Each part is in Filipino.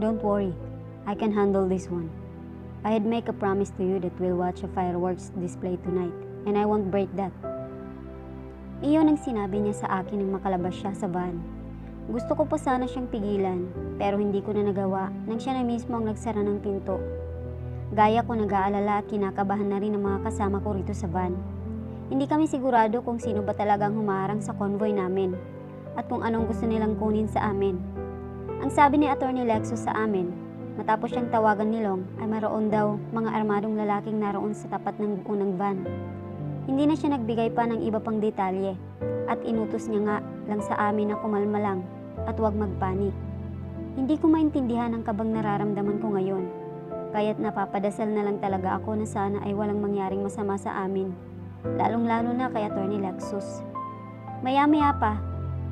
Don't worry, I can handle this one. I had make a promise to you that we'll watch a fireworks display tonight, and I won't break that. Iyon ang sinabi niya sa akin nang makalabas siya sa van. Gusto ko pa sana siyang pigilan, pero hindi ko na nagawa nang siya na mismo ang nagsara ng pinto. Gaya ko nag-aalala at kinakabahan na rin ang mga kasama ko rito sa van. Hindi kami sigurado kung sino ba talagang humarang sa convoy namin at kung anong gusto nilang kunin sa amin. Ang sabi ni Attorney Lexus sa amin, matapos siyang tawagan ni Long ay maroon daw mga armadong lalaking naroon sa tapat ng unang van. Hindi na siya nagbigay pa ng iba pang detalye at inutos niya nga lang sa amin na kumalma lang at huwag magpanik. Hindi ko maintindihan ang kabang nararamdaman ko ngayon, kaya't napapadasal na lang talaga ako na sana ay walang mangyaring masama sa amin, lalong-lalo na kay Attorney Lexus. Maya-maya pa,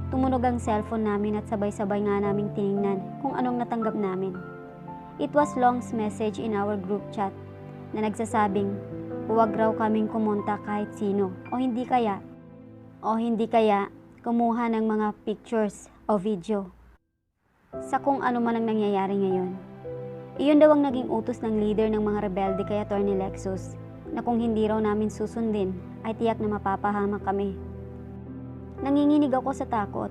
tumunog ang cellphone namin at sabay-sabay nga naming tiningnan kung anong natanggap namin. It was Long's message in our group chat na nagsasabing huwag raw kaming kumonta kahit sino o hindi kaya kumuha ng mga pictures o video sa kung ano man ang nangyayari ngayon. Iyon daw ang naging utos ng leader ng mga rebelde kay Attorney Lexus na kung hindi raw namin susundin ay tiyak na mapapahamak kami. Nanginginig ako sa takot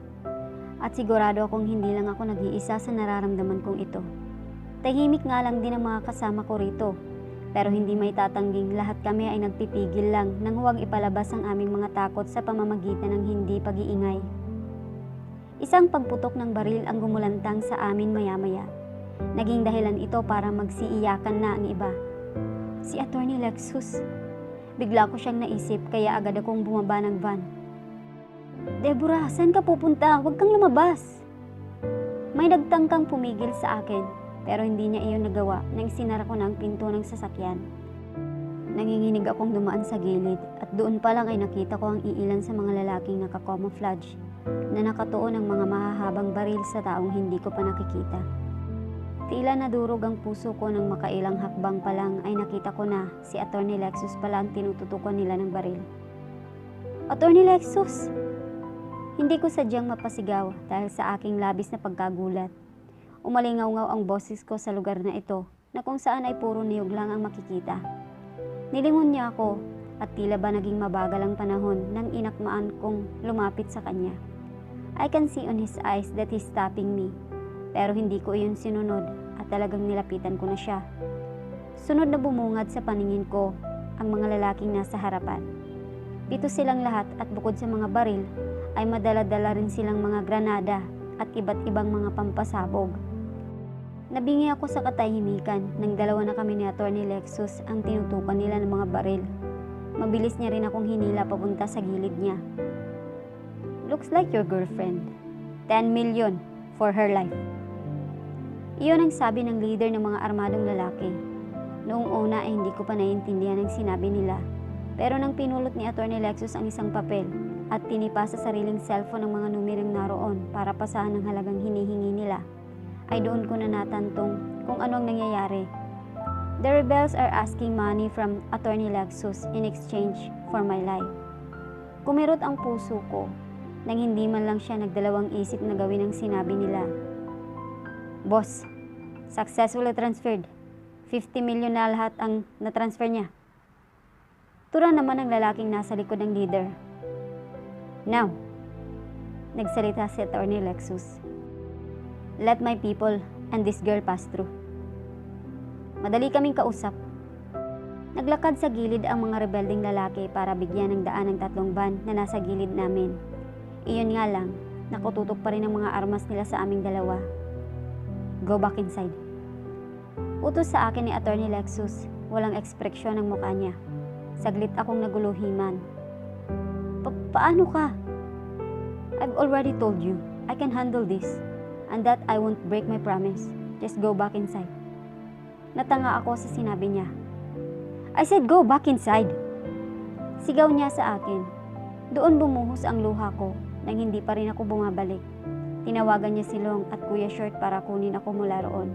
at sigurado akong hindi lang ako nag-iisa sa nararamdaman kong ito. Tahimik nga lang din ang mga kasama ko rito, pero hindi may tatangging lahat kami ay nagpipigil lang nang huwag ipalabas ang aming mga takot sa pamamagitan ng hindi pag-iingay. Isang pagputok ng baril ang gumulantang sa amin maya-maya. Naging dahilan ito para magsiiyakan na ang iba. Si Attorney Lexus. Bigla ko siyang naisip kaya agad akong bumaba ng van. Deborah, saan ka pupunta? Huwag kang lumabas. May nagtangkang pumigil sa akin, pero hindi niya iyon nagawa nang sinara ko na ang pinto ng sasakyan. Nanginginig akong dumaan sa gilid at doon pa lang ay nakita ko ang iilan sa mga lalaking nakacamouflage na nakatuon ng mga mahahabang baril sa taong hindi ko pa nakikita. Tila nadurog ang puso ko nang makailang hakbang pa lang ay nakita ko na si Attorney Lexus pala ang tinututukan nila ng baril. Attorney Lexus! Hindi ko sadyang mapasigaw dahil sa aking labis na pagkagulat. Umalingaw-ngaw ang boses ko sa lugar na ito na kung saan ay puro niyog lang ang makikita. Nilingon niya ako at tila ba naging mabagal ang panahon nang inakmaan kong lumapit sa kanya. I can see on his eyes that he's stopping me, pero hindi ko iyon sinunod at talagang nilapitan ko na siya. Sunod na bumungad sa paningin ko ang mga lalaking nasa harapan. 7 silang lahat at bukod sa mga baril, ay madala-dala rin silang mga granada at iba't ibang mga pampasabog. Nabingi ako sa katahimikan nang dalawa na kami ni Attorney Lexus ang tinutukan nila ng mga baril. Mabilis niya rin akong hinila papunta sa gilid niya. Looks like your girlfriend. 10 million for her life. Iyon ang sabi ng leader ng mga armadong lalaki. Noong una ay hindi ko pa naiintindihan ang sinabi nila. Pero nang pinulot ni Attorney Lexus ang isang papel at tinipa sa sariling cellphone ng mga numerong naroon para pasahan ang halagang hinihingi nila, ay doon ko na natantong kung ano ang nangyayari. The rebels are asking money from Attorney Lexus in exchange for my life. Kumirot ang puso ko nang hindi man lang siya nagdalawang isip na gawin ang sinabi nila. Boss, successfully transferred. 50 million na lahat ang na-transfer niya. Tura naman ang lalaking nasa likod ng leader. Now, nagsalita si Attorney Lexus. Let my people and this girl pass through. Madali kaming kausap. Naglakad sa gilid ang mga rebelding lalaki para bigyan ng daan ng 3 van na nasa gilid namin. Iyon nga lang, nakututok pa rin ang mga armas nila sa aming dalawa. Go back inside. Utos sa akin ni Attorney Lexus, walang ekspresyon ng mukha niya. Saglit akong naguluhiman. Paano ka? I've already told you, I can handle this, and that I won't break my promise. Just go back inside. Natanga ako sa sinabi niya. I said go back inside. Sigaw niya sa akin. Doon bumuhos ang luha ko nang hindi pa rin ako bumabalik. Tinawagan niya si Long at Kuya Short para kunin ako mula roon.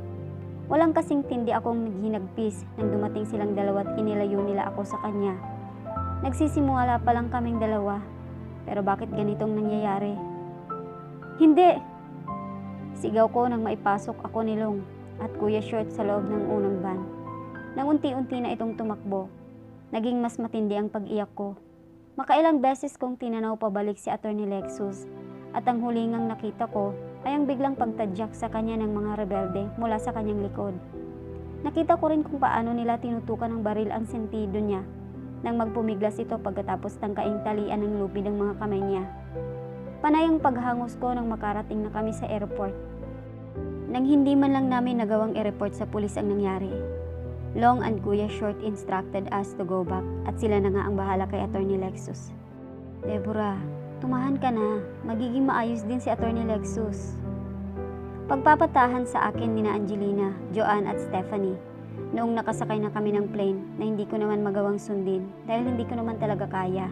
Walang kasing tindi akong naghinagpis nang dumating silang dalawa at inilayo nila ako sa kanya. Nagsisimula pa lang kaming dalawa, pero bakit ganitong nangyayari? Hindi! Sigaw ko nang maipasok ako ni Long. at kuya short sa loob ng unang van. Nang unti-unti na itong tumakbo, naging mas matindi ang pag-iyak ko. Makailang beses kong tinanaw pabalik si Attorney Lexus at ang hulingang nakita ko ay ang biglang pagtadyak sa kanya ng mga rebelde mula sa kanyang likod. Nakita ko rin kung paano nila tinutukan ng baril ang sentido niya nang magpumiglas ito pagkatapos tangkaing talian ng lupid ang mga kamay niya. Panay ang paghangos ko nang makarating na kami sa airport. Nang hindi man lang namin nagawang i-report sa pulis ang nangyari, Long and Kuya Short instructed us to go back at sila na nga ang bahala kay Attorney Lexus. Deborah, tumahan ka na. Magiging maayos din si Attorney Lexus. Pagpapatahan sa akin nina Angelina, Joanne at Stephanie noong nakasakay na kami ng plane na hindi ko naman magawang sundin dahil hindi ko naman talaga kaya.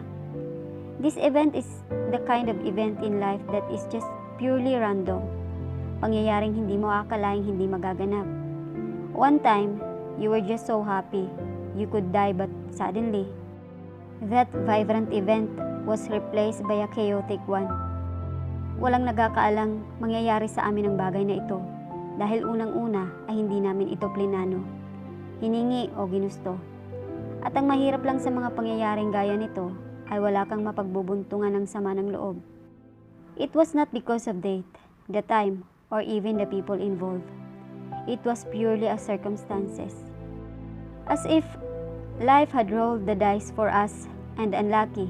This event is the kind of event in life that is just purely random. Pangyayaring hindi mo akalaing hindi magaganap. One time, you were just so happy you could die, but suddenly, that vibrant event was replaced by a chaotic one. Walang nagakaalang mangyayari sa amin ang bagay na ito dahil unang-una ay hindi namin ito plinano, hiningi o ginusto. At ang mahirap lang sa mga pangyayaring gaya nito ay wala kang mapagbubuntungan ng sama ng loob. It was not because of date, the time, or even the people involved. It was purely a circumstances. As if life had rolled the dice for us and unlucky,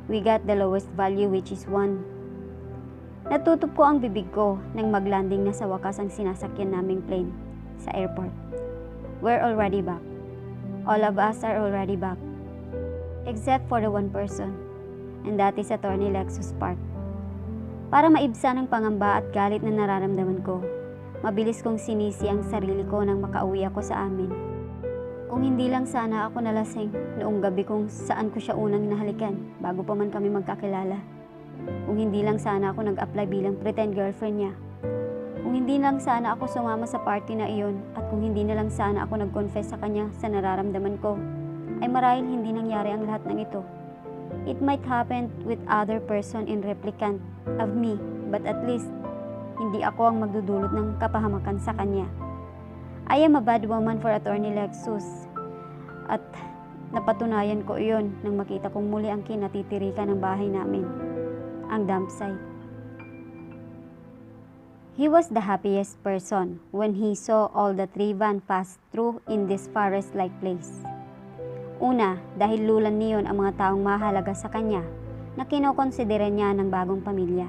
we got the lowest value, which is 1. Natutup ko ang bibig ko nang maglanding na sa wakas ang sinasakyan naming plane sa airport. We're already back. All of us are already back. Except for the one person, and that is Attorney Lexus Park. Para maibsan ang pangamba at galit na nararamdaman ko, mabilis kong sinisi ang sarili ko nang makauwi ako sa amin. Kung hindi lang sana ako nalasing noong gabi kung saan ko siya unang nahalikan bago pa man kami magkakilala. Kung hindi lang sana ako nag-apply bilang pretend girlfriend niya. Kung hindi lang sana ako sumama sa party na iyon at kung hindi na lang sana ako nag-confess sa kanya sa nararamdaman ko, ay marahil hindi nangyari ang lahat ng ito. It might happen with other person in replicant of me, but at least, hindi ako ang magdudulot ng kapahamakan sa kanya. I am a bad woman for Attorney Lexus. At napatunayan ko iyon nang makita kong muli ang kinatitirikan ng bahay namin, ang dump site. He was the happiest person when he saw all the 3 van pass through in this forest-like place. Una, dahil lulan niyon ang mga taong mahalaga sa kanya na kinokonsidera niya ng bagong pamilya.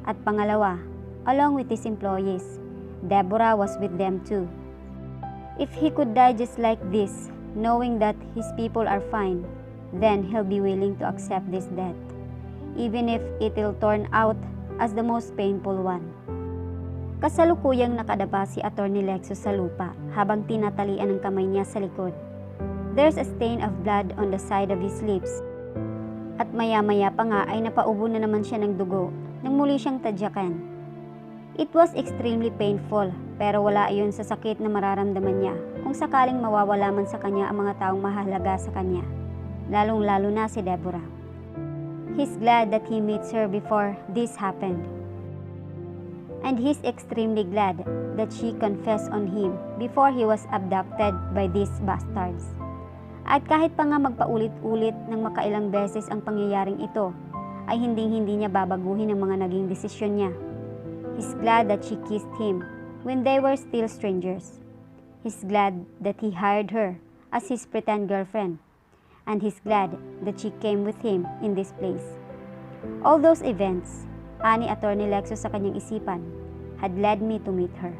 At pangalawa, along with his employees, Deborah was with them too. If he could die just like this, knowing that his people are fine, then he'll be willing to accept this death, even if it'll turn out as the most painful one. Kasalukuyang nakadapa si Attorney Lexus sa lupa habang tinatalian ang kamay niya sa likod. There's a stain of blood on the side of his lips. At maya-maya pa nga ay napaubo na naman siya ng dugo nang muli siyang tadyakan. It was extremely painful, pero wala iyon sa sakit na mararamdaman niya kung sakaling mawawala man sa kanya ang mga taong mahalaga sa kanya, lalong-lalo na si Deborah. He's glad that he meets her before this happened. And he's extremely glad that she confessed on him before he was abducted by these bastards. At kahit pa nga magpaulit-ulit ng makailang beses ang pangyayaring ito, ay hinding-hindi niya babaguhin ang mga naging desisyon niya. He's glad that she kissed him when they were still strangers. He's glad that he hired her as his pretend girlfriend. And he's glad that she came with him in this place. All those events, ani Attorney Lexus sa kanyang isipan, had led me to meet her.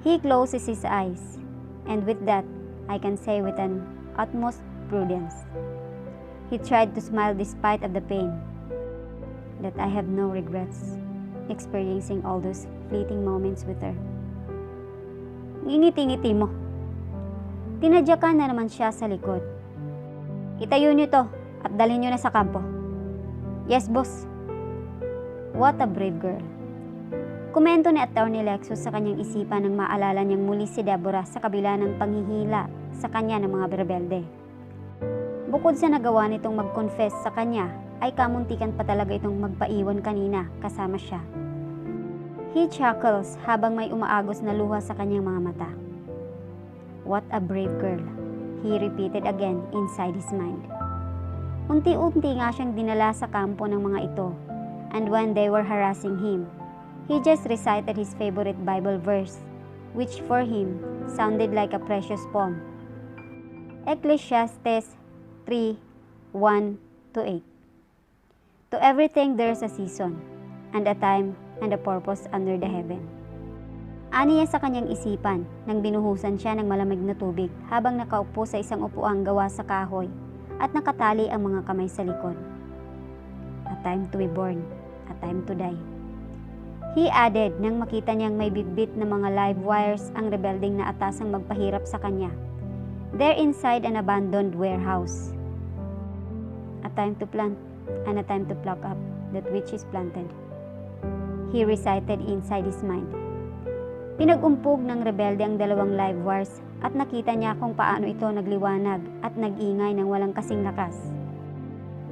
He closes his eyes, and with that, I can say with an utmost prudence, he tried to smile despite of the pain, that I have no regrets experiencing all those fleeting moments with her. Ngingiti-ngiti mo. Tinadyakan na naman siya sa likod. Itayo niyo to at dalhin niyo na sa kampo. Yes, boss. What a brave girl. Komento ni Attorney Lexus sa kanyang isipan nang maalala niyang muli si Deborah sa kabila ng panghihila sa kanya ng mga rebelde. Bukod sa nagawa nitong mag-confess sa kanya, ay kamuntikan pa talaga itong magpaiwan kanina kasama siya. He chuckles habang may umaagos na luha sa kanyang mga mata. What a brave girl, he repeated again inside his mind. Unti-unti nga siyang dinala sa kampo ng mga ito, and when they were harassing him, he just recited his favorite Bible verse, which for him sounded like a precious poem. Ecclesiastes 3:1-8. To everything there's a season, and a time and a purpose under the heaven. Aniya sa kanyang isipan nang binuhusan siya ng malamig na tubig habang nakaupo sa isang upuang gawa sa kahoy at nakatali ang mga kamay sa likod. A time to be born, a time to die. He added nang makita niyang may bitbit na mga live wires ang rebelding na atasang magpahirap sa kanya. They're inside an abandoned warehouse. A time to plant and a time to pluck up that which is planted. He recited inside his mind. Pinagumpog ng rebelde ang dalawang live wires at nakita niya kung paano ito nagliwanag at nag-ingay ng walang kasing lakas.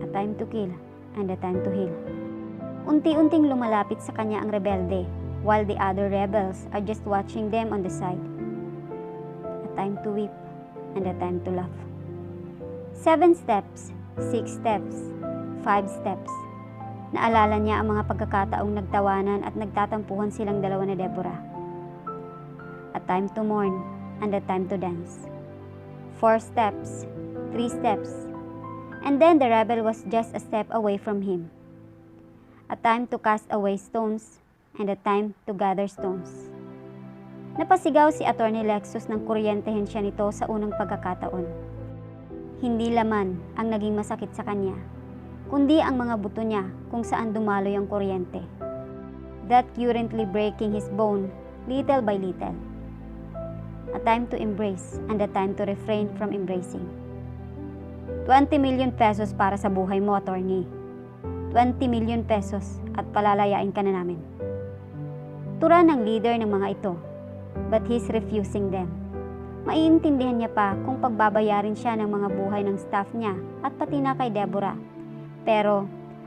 A time to kill and a time to heal. Unti-unting lumalapit sa kanya ang rebelde while the other rebels are just watching them on the side. A time to weep and a time to laugh. 7 steps, 6 steps, 5 steps. Naalala niya ang mga pagkakataong nagtawanan at nagtatampuhan silang dalawa na Deborah. A time to mourn and a time to dance. 4 steps, 3 steps, and then the rebel was just a step away from him. A time to cast away stones and a time to gather stones. Napasigaw si Atty. Lexus nang kuryentehin siya nito sa unang pagkakataon. Hindi laman ang naging masakit sa kanya, kundi ang mga buto niya kung saan dumaloy ang kuryente. That currently breaking his bone little by little. A time to embrace and a time to refrain from embracing. 20 million pesos para sa buhay mo, attorney. 20 million pesos at palalayain ka na namin. Tura ng leader ng mga ito, but he's refusing them. Maiintindihan niya pa kung pagbabayarin siya ng mga buhay ng staff niya at pati na kay Deborah. Pero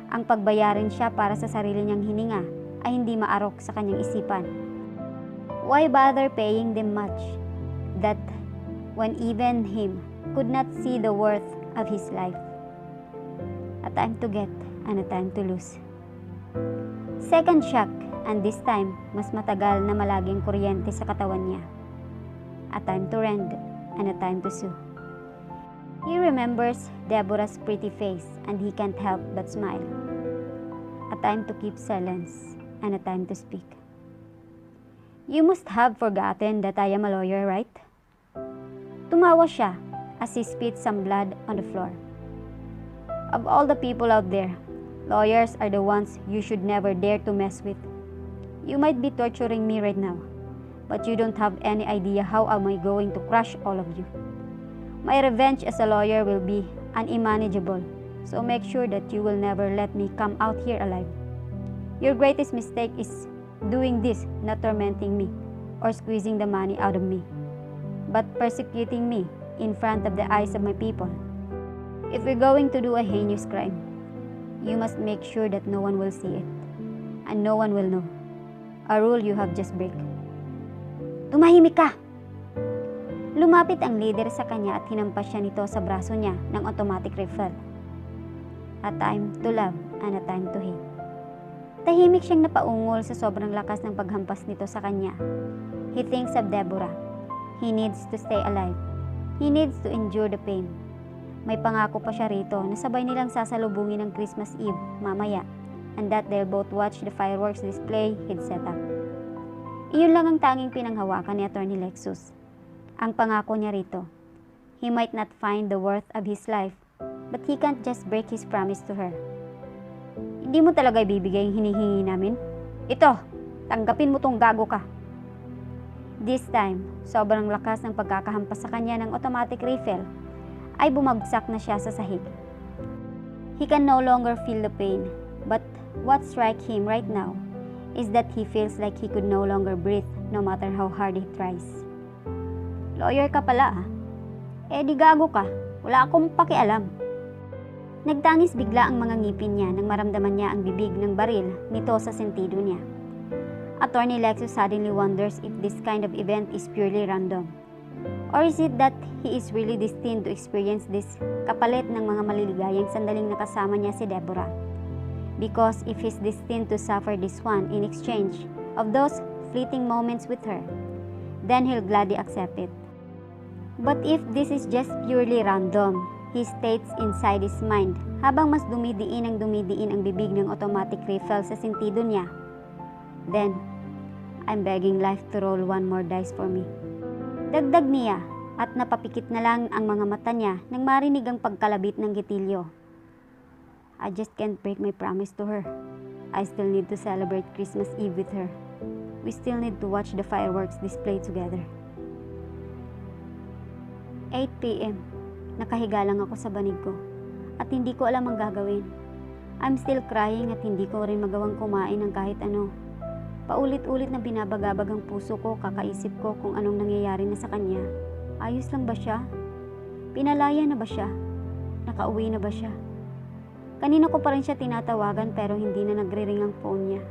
ang pagbayarin siya para sa sarili niyang hininga ay hindi maarok sa kanyang isipan. Why bother paying them much that when even him could not see the worth of his life? A time to get and a time to lose. Second shock, and this time mas matagal na malaging kuryente sa katawan niya. A time to rend and a time to sue. He remembers Deborah's pretty face and he can't help but smile. A time to keep silence and a time to speak. You must have forgotten that I am a lawyer, right? Tumawa siya as he spit some blood on the floor. Of all the people out there, lawyers are the ones you should never dare to mess with. You might be torturing me right now, but you don't have any idea how am I going to crush all of you. My revenge as a lawyer will be unmanageable, so make sure that you will never let me come out here alive. Your greatest mistake is doing this, not tormenting me or squeezing the money out of me, but persecuting me in front of the eyes of my people. If you're going to do a heinous crime, you must make sure that no one will see it, and no one will know. A rule you have just break. Tumahimik ka! Lumapit ang leader sa kanya at hinampas siya nito sa braso niya ng automatic rifle. A time to love and a time to hate. Tahimik siyang napaungol sa sobrang lakas ng paghampas nito sa kanya. He thinks of Deborah. He needs to stay alive. He needs to endure the pain. May pangako pa siya rito na sabay nilang sasalubungin ng Christmas Eve mamaya, and that they'll both watch the fireworks display he'd set up. Iyon lang ang tanging pinanghawakan ni Atty. Lexus. Ang pangako niya rito. He might not find the worth of his life, but he can't just break his promise to her. Hindi mo talaga ibibigay yung hinihingi namin? Ito, tanggapin mo tong gago ka. This time, sobrang lakas ng pagkakahampas sa kanya ng automatic rifle ay bumagsak na siya sa sahig. He can no longer feel the pain, but what strikes him right now is that he feels like he could no longer breathe no matter how hard he tries. Lawyer ka pala ah. Eh di gago ka, wala akong pakialam. Nagtangis bigla ang mga ngipin niya nang maramdaman niya ang bibig ng baril nito sa sentido niya. Attorney Lexus suddenly wonders if this kind of event is purely random. Or is it that he is really destined to experience this kapalit ng mga maliligayang sandaling nakasama niya si Deborah? Because if he's destined to suffer this one in exchange of those fleeting moments with her, then he'll gladly accept it. But if this is just purely random, he states inside his mind habang mas dumidiin ang bibig ng automatic rifle sa sentido niya, then I'm begging life to roll one more dice for me. Dagdag niya at napapikit na lang ang mga mata niya nang marinig ang pagkalabit ng gitilyo. I just can't break my promise to her. I still need to celebrate Christmas Eve with her. We still need to watch the fireworks display together. 8 p.m. Nakahiga lang ako sa banig ko at hindi ko alam ang gagawin. I'm still crying at hindi ko rin magawang kumain ng kahit ano. Paulit-ulit na binabagabag ang puso ko, kakaisip ko kung anong nangyayari na sa kanya. Ayos lang ba siya? Pinalaya na ba siya? Nakauwi na ba siya? Kanina ko pa rin siya tinatawagan pero hindi na nagre-ring ang phone niya.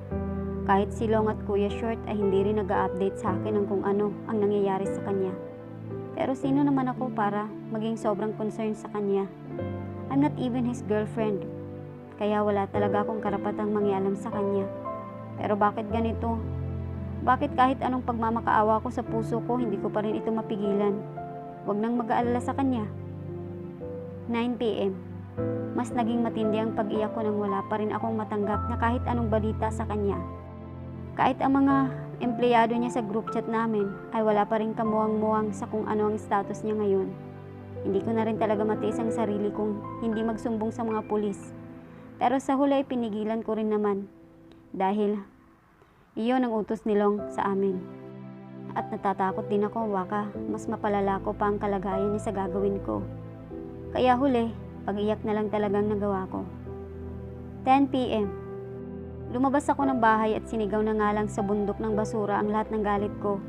Kahit si Long at Kuya Short ay hindi rin nag-a-update sa akin ng kung ano ang nangyayari sa kanya. Pero sino naman ako para maging sobrang concerned sa kanya? I'm not even his girlfriend. Kaya wala talaga akong karapatang mangialam sa kanya. Pero bakit ganito? Bakit kahit anong pagmamakaawa ko sa puso ko, hindi ko pa rin ito mapigilan? Huwag nang mag-aalala sa kanya. 9 p.m. Mas naging matindi ang pag-iyak ko nang wala pa rin akong matanggap na kahit anong balita sa kanya. Kahit ang mga empleyado niya sa group chat namin ay wala pa rin kamuwang-muwang sa kung ano ang status niya ngayon. Hindi ko na rin talaga matiis ang sarili kong hindi magsumbong sa mga pulis. Pero sa huli ay pinigilan ko rin naman. Dahil iyon ang utos ni Long sa amin. At natatakot din ako, baka mas mapalala ko pa ang kalagayan niya sa gagawin ko. Kaya huli, pag-iyak na lang talagang nagawa ko. 10 p.m. Lumabas ako ng bahay at sinigaw na nga lang sa bundok ng basura ang lahat ng galit ko.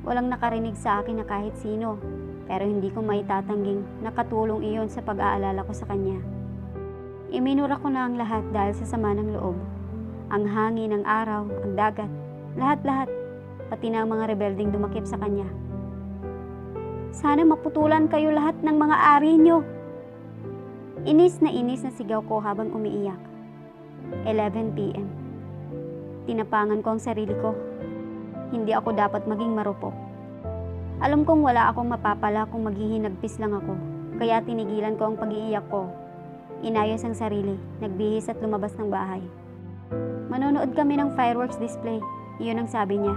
Walang nakarinig sa akin na kahit sino, pero hindi ko maitatangging nakatulong iyon sa pag-aalala ko sa kanya. Iminura ko na ang lahat dahil sa sama ng loob. Ang hangin, ang araw, ang dagat, lahat-lahat, pati na ang mga rebelding dumakip sa kanya. Sana maputulan kayo lahat ng mga ari nyo. Inis na sigaw ko habang umiiyak. 11 p.m. Tinapangan ko ang sarili ko. Hindi ako dapat maging marupok. Alam kong wala akong mapapala kung maghihinagpis lang ako, kaya tinigilan ko ang pag-iiyak ko. Inayos ang sarili, nagbihis at lumabas ng bahay. Manonood kami ng fireworks display, iyon ang sabi niya,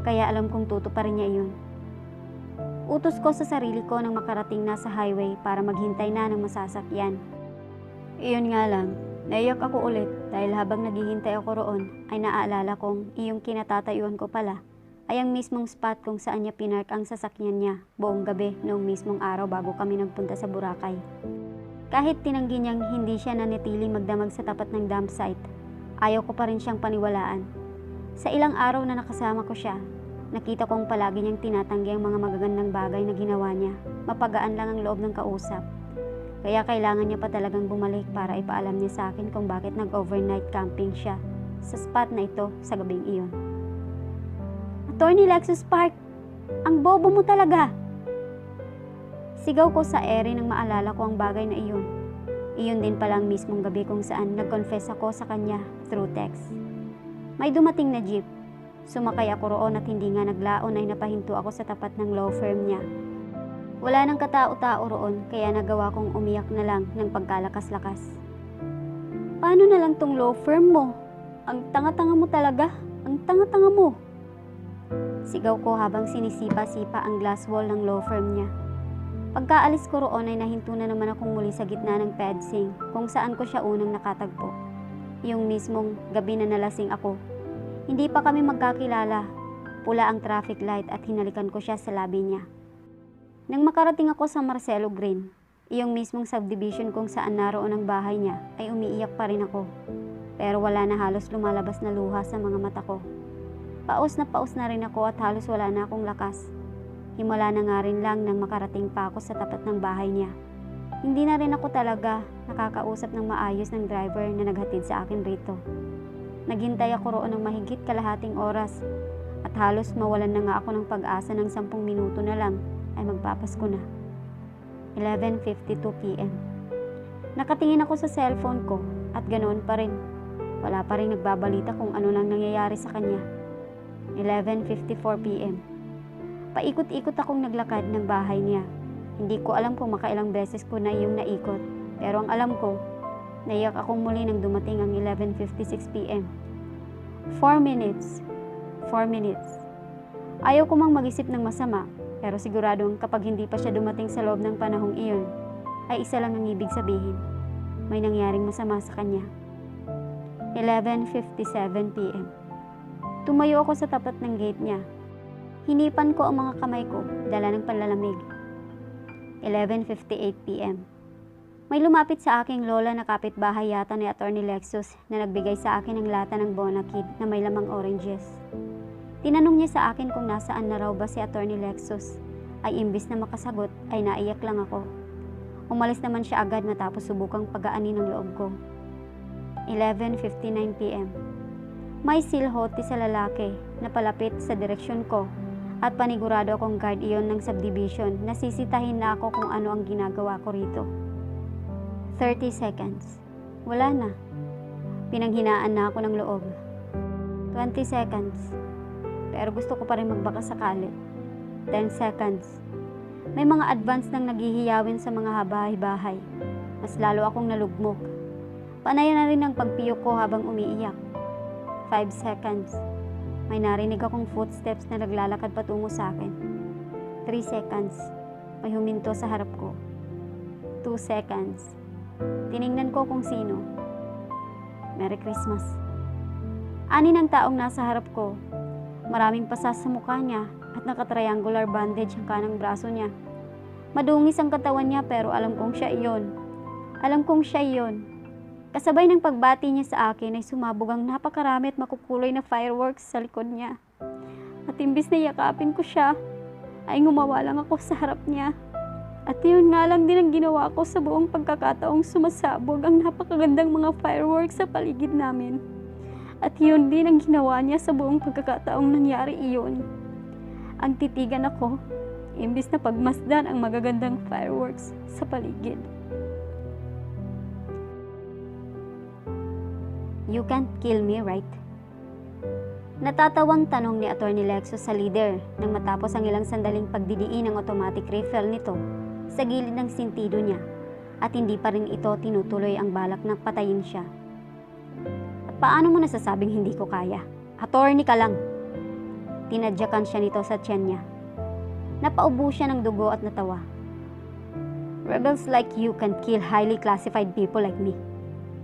kaya alam kong tutuparin niya iyon. Utos ko sa sarili ko nang makarating na sa highway para maghintay na ng masasakyan. Iyon nga lang, naiyak ako ulit dahil habang naghihintay ako roon ay naaalala kong iyong kinatatayuan ko pala ay ang mismong spot kung saan niya pinark ang sasakyan niya buong gabi noong mismong araw bago kami nagpunta sa Boracay. Kahit tinanggi niyang hindi siya nanatiling magdamag sa tapat ng dump site, ayaw ko pa rin siyang paniwalaan. Sa ilang araw na nakasama ko siya, nakita kong palagi niyang tinatanggi ang mga magagandang bagay na ginawa niya. Mapagaan lang ang loob ng kausap. Kaya kailangan niya pa talagang bumalik para ipaalam niya sa akin kung bakit nag-overnight camping siya sa spot na ito sa gabing iyon. Attorney Lexus Park, ang bobo mo talaga! Sigaw ko sa ere nang maalala ko ang bagay na iyon. Iyon din pala ang mismong gabi kung saan nag-confess ako sa kanya through text. May dumating na jeep. Sumakay ako roon at hindi nga naglaon ay napahinto ako sa tapat ng law firm niya. Wala nang katao-tao roon kaya nagawa kong umiyak na lang ng pagkalakas-lakas. Paano na lang tong law firm mo? Ang tanga-tanga mo talaga. Ang tanga-tanga mo. Sigaw ko habang sinisipa-sipa ang glass wall ng law firm niya. Pagkaalis ko roon ay nahinto na naman akong muli sa gitna ng fencing kung saan ko siya unang nakatagpo. Yung mismong gabi na nalasing ako. Hindi pa kami magkakilala. Pula ang traffic light at hinalikan ko siya sa labi niya. Nang makarating ako sa Marcelo Green, iyong mismong subdivision kung saan naroon ang bahay niya, ay umiiyak pa rin ako. Pero wala na halos lumalabas na luha sa mga mata ko. Paus na rin ako at halos wala na akong lakas. Himala na nga rin lang nang makarating pa ako sa tapat ng bahay niya. Hindi na rin ako talaga nakakausap ng maayos ng driver na naghatid sa akin rito. Naghintay ako roon ng mahigit kalahating oras at halos mawalan na nga ako ng pag-asa ng 10 minuto na lang ay magpapasko na. 11:52 p.m. Nakatingin ako sa cellphone ko at ganoon pa rin. Wala pa rin nagbabalita kung ano nang nangyayari sa kanya. 11:54 p.m. Paikot-ikot akong naglakad ng bahay niya. Hindi ko alam kung makailang beses ko na iyong naikot. Pero ang alam ko, naiyak akong muli nang dumating ang 11:56 p.m. 4 minutes. Ayaw ko mang mag-isip ng masama, pero siguradong kapag hindi pa siya dumating sa loob ng panahong iyon, ay isa lang ang ibig sabihin. May nangyaring masama sa kanya. 11:57 p.m. Tumayo ako sa tapat ng gate niya. Hinipan ko ang mga kamay ko, dala ng panlalamig. 11:58 p.m. May lumapit sa aking lola na kapitbahay yata ni Atty. Lexus na nagbigay sa akin ng lata ng Bonakid na may lamang oranges. Tinanong niya sa akin kung nasaan na raw ba si Atty. Lexus. Ay imbis na makasagot ay naiyak lang ako. Umalis naman siya agad matapos subukang pagaanin ng loob ko. 11:59 p.m. May silhoti sa lalaki na palapit sa direksyon ko at panigurado akong guard iyon ng subdivision na sisitahin na ako kung ano ang ginagawa ko rito. 30 seconds. Wala na. Pinanghinaan na ako ng loob. 20 seconds. Pero gusto ko pa rin magbaka sakali. 10 seconds. May mga advance nang naghihiyawin sa mga bahay-bahay. Mas lalo akong nalugmok. Panay na rin ang pagpiyok ko habang umiiyak. 5 seconds. May narinig akong footsteps na naglalakad patungo sa akin. 3 seconds. May huminto sa harap ko. 2 seconds. Tiningnan ko kung sino. Merry Christmas. Anin ang taong nasa harap ko. Maraming pasas sa mukha niya at naka-triangular bandage ang kanang braso niya. Madungis ang katawan niya pero alam kong siya iyon. Kasabay ng pagbati niya sa akin ay sumabog ang napakarami at makukulay na fireworks sa likod niya. At imbis na yakapin ko siya, ay ngumawa lang ako sa harap niya. At yun nga lang din ang ginawa ko sa buong pagkakataong sumasabog ang napakagandang mga fireworks sa paligid namin. At yun din ang ginawa niya sa buong pagkakataong nangyari iyon. Ang titigan ako, imbis na pagmasdan ang magagandang fireworks sa paligid. You can't kill me, right? Natatawang tanong ni Atty. Lexus sa leader nang matapos ang ilang sandaling pagdidiin ng automatic rifle nito sa gilid ng sintido niya at hindi pa rin ito tinutuloy ang balak na patayin siya. At paano mo nasasabing hindi ko kaya? Attorney ka lang! Tinadyakan siya nito sa tiyan niya. Napaubo siya ng dugo at natawa. Rebels like you can kill highly classified people like me.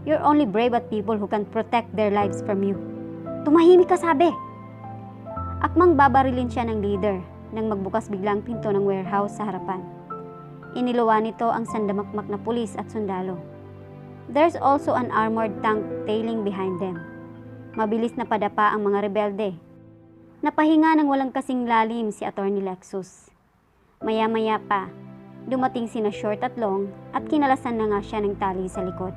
You're only brave at people who can protect their lives from you. Tumahimik ka, sabi! Akmang babarilin siya ng leader nang magbukas biglang pinto ng warehouse sa harapan. Iniluwa nito ang sandamakmak na pulis at sundalo. There's also an armored tank tailing behind them. Mabilis na padapa ang mga rebelde. Napahinga ng walang kasing lalim si Atty. Lexus. Maya-maya pa, dumating sina Short at Long at kinalasan na nga siya ng tali sa likod.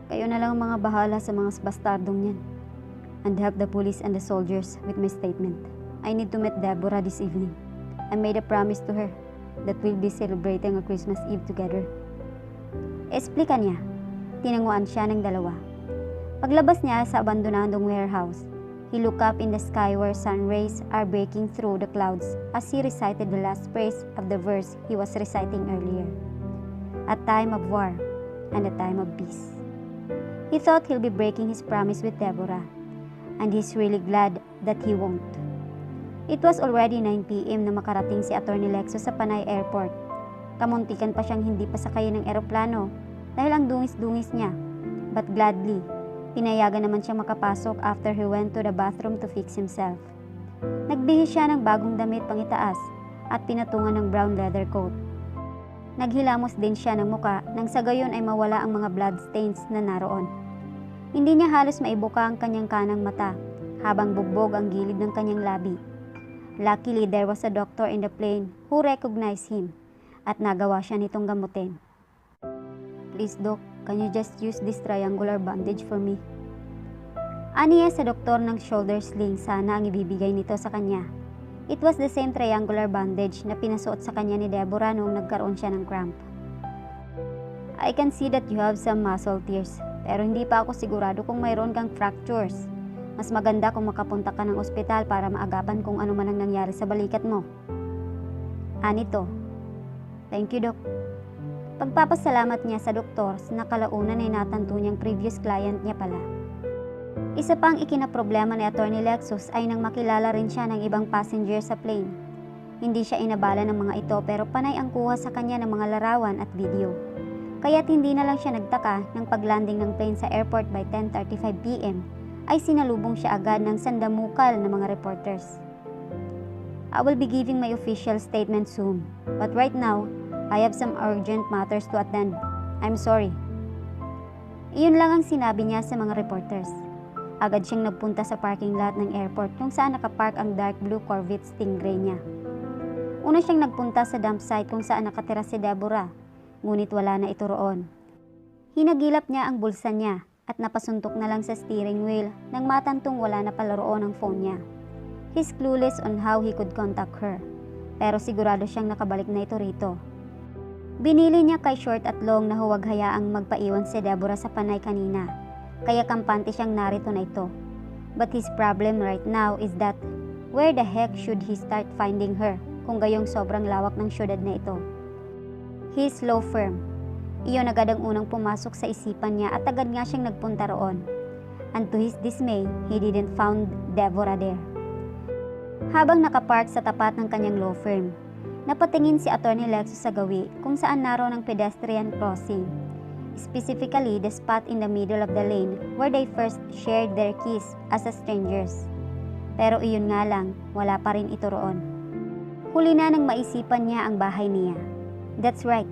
Kayo na lang ang mga bahala sa mga bastardong yan. And help the police and the soldiers with my statement. I need to meet Deborah this evening. I made a promise to her that we'll be celebrating a Christmas Eve together. Esplika niya. Tinanguan siya ng dalawa. Paglabas niya sa abandonadong warehouse, he looked up in the sky where sun rays are breaking through the clouds as he recited the last phrase of the verse he was reciting earlier. A time of war and a time of peace. He thought he'll be breaking his promise with Deborah, and he's really glad that he won't. It was already 9 p.m. na makarating si Atty. Lexus sa Panay Airport. Kamuntikan pa siyang hindi pa sakayin ng eroplano dahil ang dungis-dungis niya. But gladly, pinayagan naman siyang makapasok after he went to the bathroom to fix himself. Nagbihis siya ng bagong damit pangitaas at pinatungan ng brown leather coat. Naghilamos din siya ng muka nang sa gayon ay mawala ang mga bloodstains na naroon. Hindi niya halos maibuka ang kanyang kanang mata habang bugbog ang gilid ng kanyang labi. Luckily, there was a doctor in the plane who recognized him at nagawa siya nitong gamutin. Please, Doc, can you just use this triangular bandage for me? Aniya sa doktor ng shoulder sling sana ang ibibigay nito sa kanya. It was the same triangular bandage na pinasuot sa kanya ni Deborah noong nagkaroon siya ng cramp. I can see that you have some muscle tears, pero hindi pa ako sigurado kung mayroon kang fractures. Mas maganda kung makapunta ka ng ospital para maagapan kung ano man ang nangyari sa balikat mo. Anito. Thank you, Doc. Pagpapasalamat niya sa doktor na kalaunan ay natanto niyang previous client niya pala. Isa pang ikinaproblema ni Attorney Lexus ay nang makilala rin siya ng ibang passenger sa plane. Hindi siya inabala ng mga ito pero panay ang kuha sa kanya ng mga larawan at video. Kaya't hindi na lang siya nagtaka nang paglanding ng plane sa airport by 10:35 PM ay sinalubong siya agad ng sandamukal na mga reporters. I will be giving my official statement soon, but right now, I have some urgent matters to attend. I'm sorry. Iyon lang ang sinabi niya sa mga reporters. Agad siyang nagpunta sa parking lot ng airport kung saan nakapark ang dark blue Corvette Stingray niya. Una siyang nagpunta sa dump site kung saan nakatira si Deborah, ngunit wala na ito roon. Hinagilap niya ang bulsa niya at napasuntok na lang sa steering wheel nang matantong wala na pala roon ang phone niya. He's clueless on how he could contact her, pero sigurado siyang nakabalik na ito rito. Binili niya kay Short at Long na huwag hayaang magpaiwan si Deborah sa panay kanina, kaya kampante siyang narito na ito. But his problem right now is that where the heck should he start finding her kung gayong sobrang lawak ng syudad na ito? His law firm. Iyon agad ang unang pumasok sa isipan niya at agad nga siyang nagpunta roon. And to his dismay, he didn't found Deborah there. Habang nakapark sa tapat ng kanyang law firm, napatingin si Attorney Lexus sa gawi kung saan naroon ang pedestrian crossing. Specifically, the spot in the middle of the lane where they first shared their kiss as strangers. Pero iyon nga lang, wala pa rin ito roon. Huli na nang maisipan niya ang bahay niya. That's right,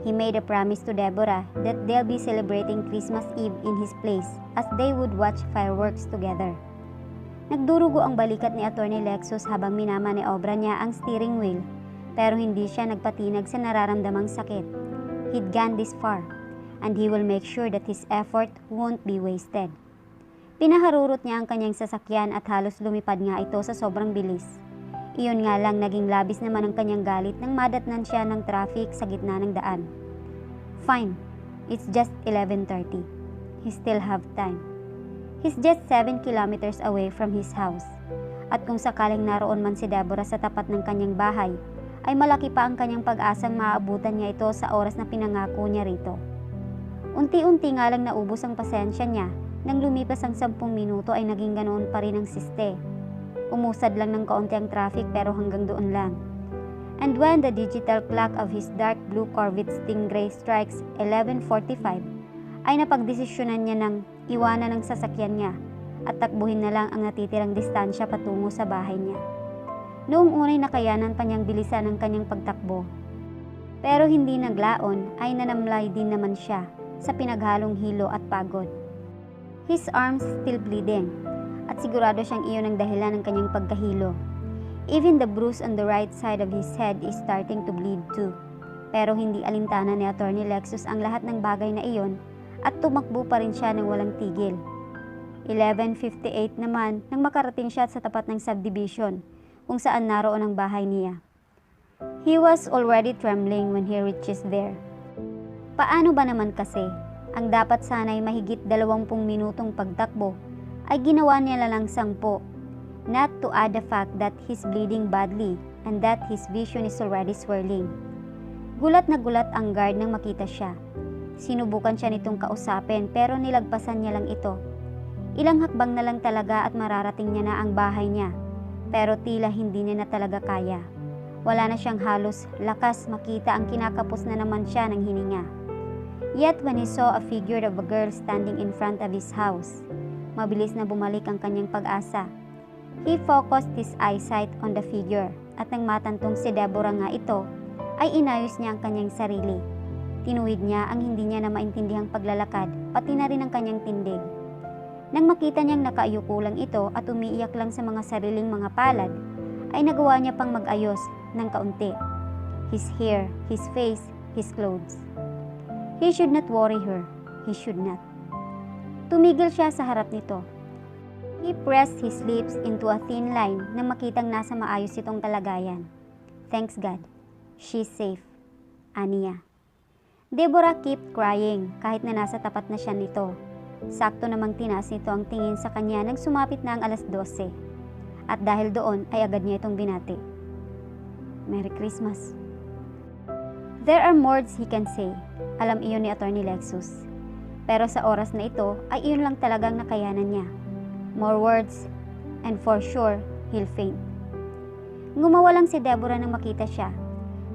he made a promise to Deborah that they'll be celebrating Christmas Eve in his place as they would watch fireworks together. Nagdurugo ang balikat ni Attorney Lexus habang minamaniobra niya ang steering wheel. Pero hindi siya nagpatinag sa nararamdamang sakit. He'd gone this far, and he will make sure that his effort won't be wasted. Pinaharurot niya ang kanyang sasakyan at halos lumipad nga ito sa sobrang bilis. Iyon nga lang naging labis naman ang kanyang galit nang madatnan siya ng traffic sa gitna ng daan. Fine, it's just 11:30. He still have time. He's just 7 kilometers away from his house. At kung sakaling naroon man si Deborah sa tapat ng kanyang bahay, ay malaki pa ang kanyang pag-asang maaabutan niya ito sa oras na pinangako niya rito. Unti-unti nga lang naubos ang pasensya niya nang lumipas ang 10 minuto ay naging ganoon pa rin ang siste. Umusad lang ng kaunti ang traffic pero hanggang doon lang. And when the digital clock of his dark blue Corvette Stingray strikes 11:45, ay napagdesisyonan niya ng iwanan ang sasakyan niya at takbuhin na lang ang natitirang distansya patungo sa bahay niya. Noong unay nakayanan pa niyang bilisan ang kanyang pagtakbo. Pero hindi naglaon ay nanamlay din naman siya sa pinaghalong hilo at pagod. His arms still bleeding at sigurado siyang iyon ang dahilan ng kanyang pagkahilo. Even the bruise on the right side of his head is starting to bleed too. Pero hindi alintana ni Attorney Lexus ang lahat ng bagay na iyon at tumakbo pa rin siya ng walang tigil. 11:58 naman nang makarating siya sa tapat ng subdivision kung saan naroon ang bahay niya. He was already trembling when he reaches there. Paano ba naman kasi, ang dapat sana'y mahigit 20 minutong pagtakbo ay ginawa niya lang 10, not to add the fact that he's bleeding badly and that his vision is already swirling. Gulat na gulat ang guard nang makita siya. Sinubukan siya nitong kausapin pero nilagpasan niya lang ito. Ilang hakbang na lang talaga at mararating niya na ang bahay niya. Pero tila hindi niya na talaga kaya. Wala na siyang halos lakas makita ang kinakapos na naman siya ng hininga. Yet when he saw a figure of a girl standing in front of his house, mabilis na bumalik ang kanyang pag-asa. He focused his eyesight on the figure at nang matantong si Deborah nga ito, ay inayos niya ang kanyang sarili. Tinuwid niya ang hindi niya na maintindihang paglalakad, pati na rin ang kanyang tindig. Nang makita niyang nakaayuko lang ito at umiiyak lang sa mga sariling mga palad, ay nagawa niya pang mag-ayos ng kaunti. His hair, his face, his clothes. He should not worry her. He should not. Tumigil siya sa harap nito. He pressed his lips into a thin line na makitang nasa maayos itong kalagayan. Thanks God, she's safe. Aniya. Deborah kept crying kahit na nasa tapat na siya nito. Sakto namang tinaas nito ang tingin sa kanya nang sumapit na ang alas 12. At dahil doon ay agad niya itong binati. Merry Christmas. There are more he can say. Alam iyon ni Attorney Lexus. Pero sa oras na ito ay iyon lang talagang nakayanan niya. More words and for sure he'll faint. Ngumawa lang si Deborah nang makita siya.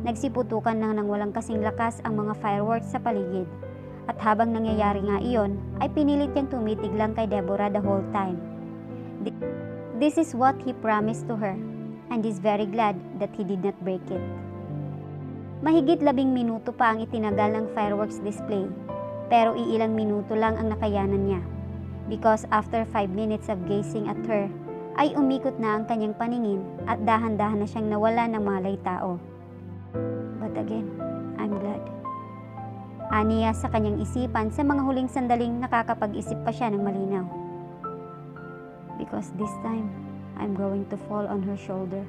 Nagsiputukan nang walang kasing lakas ang mga fireworks sa paligid. At habang nangyayari nga iyon, ay pinilit niyang tumitig lang kay Deborah the whole time. This is what he promised to her, and is very glad that he did not break it. Mahigit 10 minuto pa ang itinagal ng fireworks display, pero iilang minuto lang ang nakayanan niya. Because after 5 minutes of gazing at her, ay umikot na ang kanyang paningin at dahan-dahan na siyang nawala ng malay tao. But again, I'm glad. Aniya sa kanyang isipan sa mga huling sandaling nakakapag-isip pa siya ng malinaw. Because this time, I'm going to fall on her shoulder.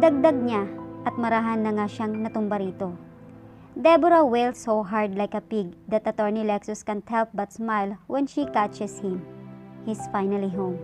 Dagdag niya at marahan na nga siyang natumba rito. Deborah wailed so hard like a pig that Attorney Lexus can't help but smile when she catches him. He's finally home.